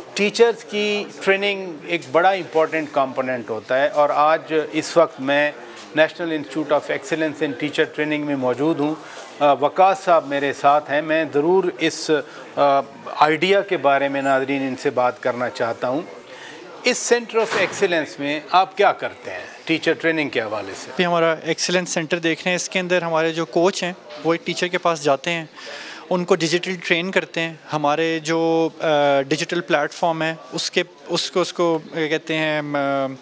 Teachers की training एक बड़ा इम्पोर्टेंट कंपोनेंट होता है और आज इस वक्त मैं national institute of excellence in teacher training में मौजूद हूँ। वकास साहब मेरे साथ हैं। मैं ज़रूर इस आइडिया के बारे में नाज़रीन इनसे बात करना चाहता हूँ। इस सेंटर ऑफ एक्सीलेंस में आप क्या करते हैं टीचर ट्रेनिंग के हवाले से? अभी हमारा एक्सीलेंस सेंटर देख रहे हैं, इसके अंदर हमारे जो कोच हैं वो एक टीचर के पास जाते हैं, उनको डिजिटल ट्रेन करते हैं। हमारे जो डिजिटल प्लेटफॉर्म है उसको कहते हैं,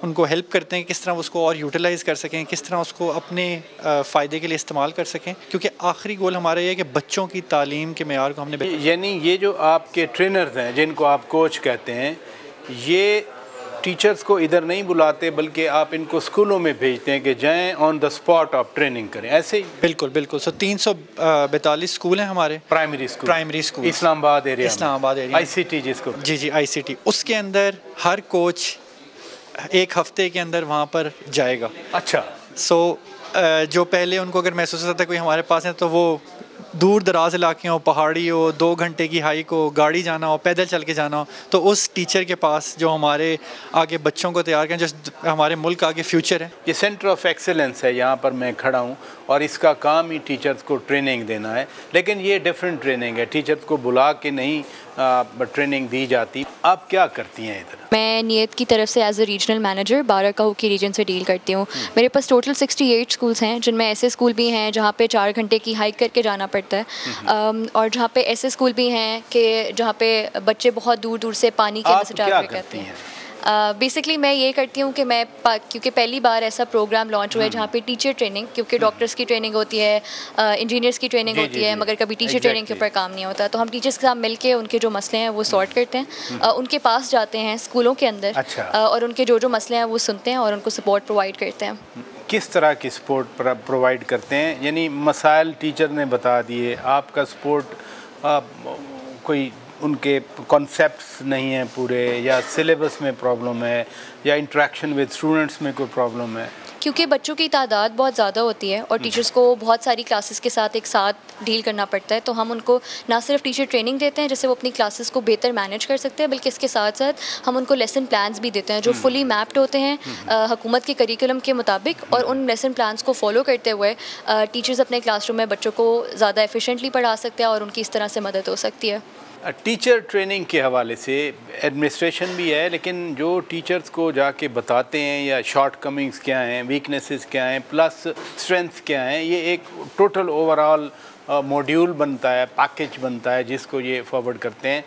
उनको हेल्प करते हैं किस तरह उसको और यूटिलाइज़ कर सकें, किस तरह उसको अपने फ़ायदे के लिए इस्तेमाल कर सकें, क्योंकि आखिरी गोल हमारा ये है कि बच्चों की तालीम के मेयार को हमने यानी ये जो आपके ट्रेनर्स हैं जिनको आप कोच कहते हैं, ये टीचर्स को इधर नहीं बुलाते बल्कि आप इनको स्कूलों में भेजते हैं कि जाएं ऑन द स्पॉट आप ट्रेनिंग करें, ऐसे ही? बिल्कुल बिल्कुल। 342 स्कूल हैं हमारे, primary school Islamabad area ICT जिसको जी ICT, उसके अंदर हर कोच एक हफ्ते के अंदर वहाँ पर जाएगा। अच्छा। जो पहले उनको अगर महसूस होता था कोई हमारे पास है, तो वो दूर दराज इलाके हो, पहाड़ी हो, 2 घंटे की हाइक हो, गाड़ी जाना हो, पैदल चल के जाना हो, तो उस टीचर के पास जो हमारे आगे बच्चों को तैयार करें, जो हमारे मुल्क आगे फ्यूचर है। ये सेंटर ऑफ एक्सीलेंस है, यहाँ पर मैं खड़ा हूँ और इसका काम ही टीचर्स को ट्रेनिंग देना है, लेकिन ये डिफरेंट ट्रेनिंग है, टीचर्स को बुला के नहीं ट्रेनिंग दी जाती। आप क्या करती हैं इधर? मैं नियत की तरफ से एज ए रीजनल मैनेजर बाराकाहू की रीजन से डील करती हूँ। मेरे पास टोटल 68 स्कूल्स हैं, जिनमें ऐसे स्कूल भी हैं जहाँ पे 4 घंटे की हाइक करके जाना पड़ता है, और जहाँ पे ऐसे स्कूल भी हैं कि जहाँ पे बच्चे बहुत दूर दूर से पानी के अंदर से ट्रैवल करते हैं। बेसिकली मैं ये करती हूँ कि मैं क्योंकि पहली बार ऐसा प्रोग्राम लॉन्च हुआ है जहाँ पे टीचर ट्रेनिंग, क्योंकि डॉक्टर्स की ट्रेनिंग होती है, इंजीनियर्स की ट्रेनिंग होती है, मगर कभी टीचर ट्रेनिंग के ऊपर काम नहीं होता, तो हम टीचर्स के साथ मिलके उनके जो मसले हैं वो सॉर्ट करते हैं, उनके पास जाते हैं स्कूलों के अंदर। अच्छा। और उनके जो मसले हैं वो सुनते हैं और उनको सपोर्ट प्रोवाइड करते हैं। किस तरह की सपोर्ट प्रोवाइड करते हैं? यानी मसाइल टीचर ने बता दिए, आपका सपोर्ट कोई उनके कॉन्सेप्ट्स नहीं हैं पूरे, या सिलेबस में प्रॉब्लम है, या इंटरेक्शन विद स्टूडेंट्स में कोई प्रॉब्लम है? क्योंकि बच्चों की तादाद बहुत ज़्यादा होती है और टीचर्स को बहुत सारी क्लासेस के साथ एक साथ डील करना पड़ता है, तो हम उनको ना सिर्फ टीचर ट्रेनिंग देते हैं जिससे वो अपनी क्लासेस को बेहतर मैनेज कर सकते हैं, बल्कि इसके साथ साथ हम उनको लेसन प्लान्स भी देते हैं जो फुली मैप्ड होते हैं हुकूमत के करिकुलम के मुताबिक, और उन लेसन प्लान्स को फॉलो करते हुए टीचर्स अपने क्लासरूम में बच्चों को ज़्यादा एफिशिएंटली पढ़ा सकते हैं और उनकी इस तरह से मदद हो सकती है। टीचर ट्रेनिंग के हवाले से एडमिनिस्ट्रेशन भी है, लेकिन जो टीचर्स को जाके बताते हैं या शॉर्ट कमिंग्स क्या हैं, वीकनेसेस क्या हैं, प्लस स्ट्रेंथ्स क्या हैं, ये एक टोटल ओवरऑल मॉड्यूल बनता है, पैकेज बनता है जिसको ये फॉरवर्ड करते हैं।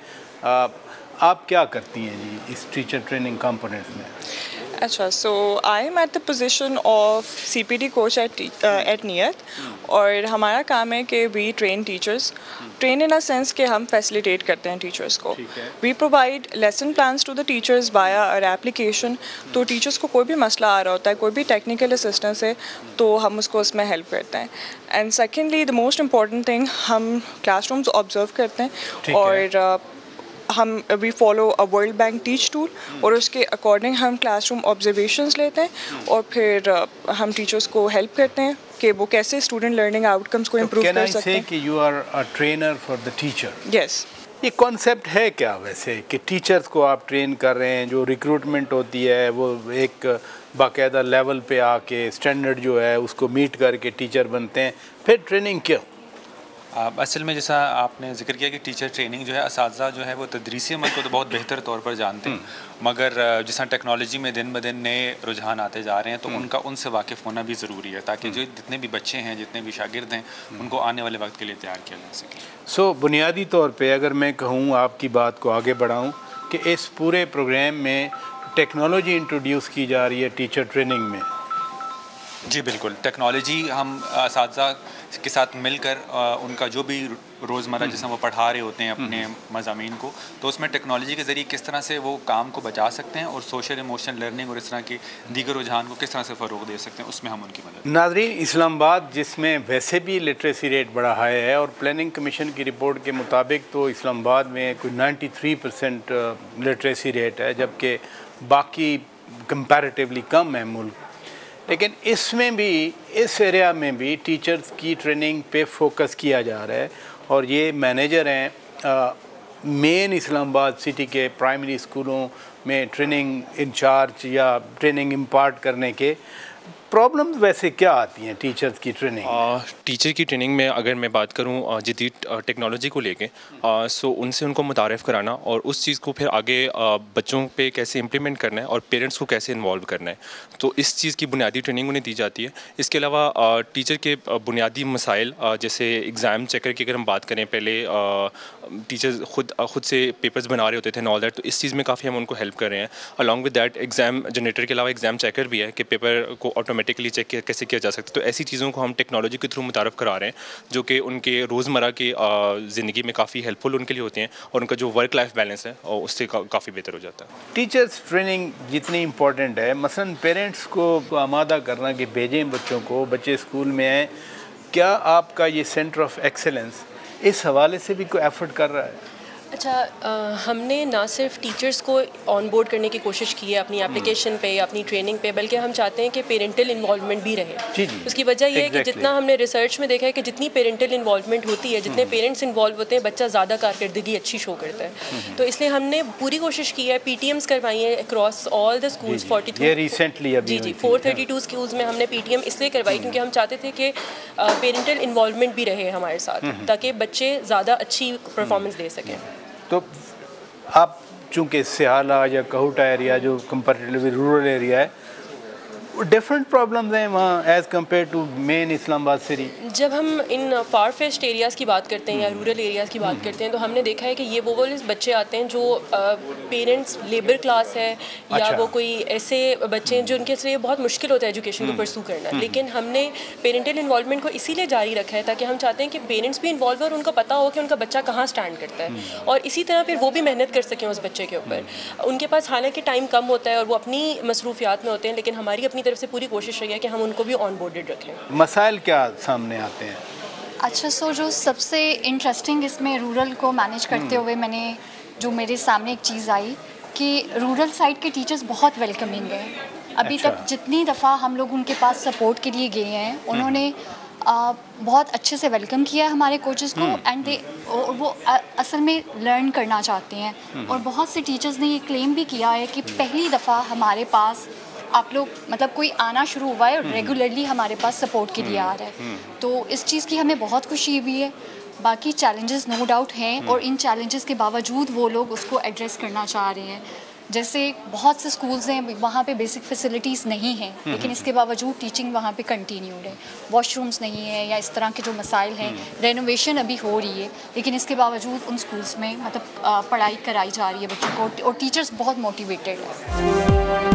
आप क्या करती हैं जी इस टीचर ट्रेनिंग कंपोनेंट में? अच्छा, so I am at the position of CPT coach at नियत, और हमारा काम है कि we train teachers, train in a sense कि हम फैसिलिटेट करते हैं टीचर्स को। We provide lesson plans to the teachers बाया और एप्लीकेशन, तो टीचर्स को कोई भी मसला आ रहा होता है, कोई भी टेक्निकल असिस्टेंस है, तो हम उसको उसमें हेल्प करते हैं। And secondly the most important thing, हम क्लासरूम्स ऑब्जर्व करते हैं और हम we follow a World Bank teach tool, और उसके अकॉर्डिंग हम क्लासरूम ऑब्जर्वेशंस लेते हैं और फिर हम टीचर्स को हेल्प करते हैं कि वो कैसे स्टूडेंट लर्निंग आउटकम्स को इम्प्रूव कर सकते हैं। कि you are a trainer for the teacher? Yes. ये कॉन्सेप्ट है क्या वैसे कि टीचर्स को आप ट्रेन कर रहे हैं? जो रिक्रूटमेंट होती है वो एक बाकायदा लेवल पे आके स्टैंडर्ड जो है उसको मीट करके टीचर बनते हैं, फिर ट्रेनिंग क्यों? असल में जैसा आपने जिक्र किया कि टीचर ट्रेनिंग जो है, असातिज़ा जो है वो तदरीसी अमल को तो बहुत बेहतर तौर पर जानते हैं, मगर जैसा टेक्नोलॉजी में दिन ब दिन नए रुझान आते जा रहे हैं, तो उनसे वाकिफ़ होना भी ज़रूरी है, ताकि जो जितने भी बच्चे हैं, जितने भी शागिर्द हैं, उनको आने वाले वक्त के लिए तैयार किया जा सके। बुनियादी तौर पे अगर मैं कहूँ, आपकी बात को आगे बढ़ाऊँ, कि इस पूरे प्रोग्राम में टेक्नोलॉजी इंट्रोड्यूस की जा रही है टीचर ट्रेनिंग में? जी बिल्कुल, टेक्नोलॉजी हम असातिज़ा के साथ मिलकर उनका जो भी रोज़मर्रा जिसमें वो पढ़ा रहे होते हैं अपने मज़ामीन को, तो उसमें टेक्नोलॉजी के ज़रिए किस तरह से वो काम को बचा सकते हैं और सोशल इमोशनल लर्निंग और इस तरह की दीगर रुझान को किस तरह से फ़रोग़ दे सकते हैं, उसमें हम उनकी मदद। नाज़रीन, इस्लामाबाद जिसमें वैसे भी लिटरेसी रेट बड़ा हाई है, और प्लानिंग कमीशन की रिपोर्ट के मुताबिक तो इस्लामाबाद में कोई 93% लिटरेसी रेट है, जबकि बाकी कंपैरेटिवली कम है मुल्क, लेकिन इसमें भी, इस एरिया में भी टीचर्स की ट्रेनिंग पे फोकस किया जा रहा है। और ये मैनेजर हैं मेन इस्लामाबाद सिटी के प्राइमरी स्कूलों में ट्रेनिंग इंचार्ज या ट्रेनिंग इम्पार्ट करने के प्रॉब्लम्स वैसे क्या आती हैं टीचर्स की ट्रेनिंग? टीचर की ट्रेनिंग में अगर मैं बात करूं जदीद टेक्नोलॉजी को लेके, सो उनसे उनको मुतारिफ़ कराना और उस चीज़ को फिर आगे बच्चों पे कैसे इम्प्लीमेंट करना है और पेरेंट्स को कैसे इन्वॉल्व करना है, तो इस चीज़ की बुनियादी ट्रेनिंग उन्हें दी जाती है। इसके अलावा टीचर के बुनियादी मसाइल जैसे एग्ज़ाम चेकर की अगर हम बात करें, पहले टीचर्स खुद से पेपर्स बना रहे होते थे एंड ऑल दैट, तो इस चीज़ में काफ़ी हम उनको हेल्प कर रहे हैं। Along with that exam generator के अलावा एग्ज़ाम चेकर भी है कि पेपर को ऑटोमेटिकली चेक कैसे किया जा सकता है। तो ऐसी चीज़ों को हम टेक्नोलॉजी के थ्रू मुतारफ़ करा रहे हैं जो कि उनके रोज़मर्रा की ज़िंदगी में काफ़ी हेल्पफुल उनके लिए होती हैं और उनका जो वर्क लाइफ बैलेंस है उससे काफ़ी बेहतर हो जाता है। टीचर्स ट्रेनिंग जितनी इम्पोर्टेंट है, मसलन पेरेंट्स को आमादा करना कि भेजें बच्चों को, बच्चे स्कूल में आएँ, क्या आपका ये सेंटर ऑफ एक्सेलेंस इस हवाले से भी कोई एफर्ट कर रहा है? अच्छा, हमने ना सिर्फ टीचर्स को ऑन बोर्ड करने की कोशिश की है अपनी एप्लीकेशन पे या अपनी ट्रेनिंग पे, बल्कि हम चाहते हैं कि पेरेंटल इन्वॉल्वमेंट भी रहे। जी जी। उसकी वजह यह है कि जितना हमने रिसर्च में देखा है कि जितनी पेरेंटल इन्वॉल्वमेंट होती है, जितने पेरेंट्स इन्वॉल्व होते हैं, बच्चा ज़्यादा कारकर्दगी अच्छी शो करता है। तो इसलिए हमने पूरी कोशिश की है, PTMs करवाई हैं अक्रॉस ऑल द स्कूल्स 42। ये रिसेंटली अभी जी 432 स्कूल्स में हमने PTM इसलिए करवाई क्योंकि हम चाहते थे कि पेरेंटल इन्वॉल्वमेंट भी रहे हमारे साथ, ताकि बच्चे ज़्यादा अच्छी परफॉर्मेंस दे सकें। तो आप चूँकि सियाला या कहूटा एरिया जो कंपैरेटिवली रूरल एरिया है, डिफरेंट प्रॉब्लम्स हैं वहाँ as compare to main Islamabad city. जब हम इन फार फेस्ट एरियाज़ की बात करते हैं या रूरल एरियाज़ की बात करते हैं, तो हमने देखा है कि ये वो बच्चे आते हैं जो पेरेंट्स लेबर क्लास है या अच्छा। वो कोई ऐसे बच्चे हैं जो उनके लिए बहुत मुश्किल होता है एजुकेशन को परसू करना। लेकिन हमने पेरेंटल इन्वॉल्वमेंट को इसीलिए जारी रखा है ताकि हम चाहते हैं कि पेरेंट्स भी इन्वॉल्व हो और उनको पता हो कि उनका बच्चा कहाँ स्टैंड करता है, और इसी तरह फिर वो भी मेहनत कर सकें उस बच्चे के ऊपर। उनके पास हालांकि टाइम कम होता है और वो अपनी मसरूफियात में होते हैं, लेकिन हमारी अपनी तरफ से पूरी कोशिश रही है कि हम उनको भी ऑन बोर्डेड रखें। मसाइल क्या सामने आते हैं? अच्छा, सो जो सबसे इंटरेस्टिंग इसमें रूरल को मैनेज करते हुए मैंने जो मेरे सामने एक चीज़ आई कि रूरल साइड के टीचर्स बहुत वेलकमिंग हैं। अभी तक जितनी दफ़ा हम लोग उनके पास सपोर्ट के लिए गए हैं, उन्होंने बहुत अच्छे से वेलकम किया है हमारे कोचेस को, एंड वो असल में लर्न करना चाहते हैं। और बहुत से टीचर्स ने ये क्लेम भी किया है कि पहली दफ़ा हमारे पास आप लोग मतलब कोई आना शुरू हुआ है और रेगुलरली हमारे पास सपोर्ट के लिए आ रहा है। तो इस चीज़ की हमें बहुत खुशी भी है। बाकी चैलेंजेस नो डाउट हैं और इन चैलेंजेस के बावजूद वो लोग उसको एड्रेस करना चाह रहे हैं। जैसे बहुत से स्कूल्स हैं वहाँ पे बेसिक फैसिलिटीज़ नहीं हैं, लेकिन इसके बावजूद टीचिंग वहाँ पे कंटिन्यूड है। वॉशरूम्स नहीं है या इस तरह के जो मसाइल हैं, रेनोवेशन अभी हो रही है, लेकिन इसके बावजूद उन स्कूल्स में मतलब पढ़ाई कराई जा रही है बच्चों को और टीचर्स बहुत मोटिवेटेड है।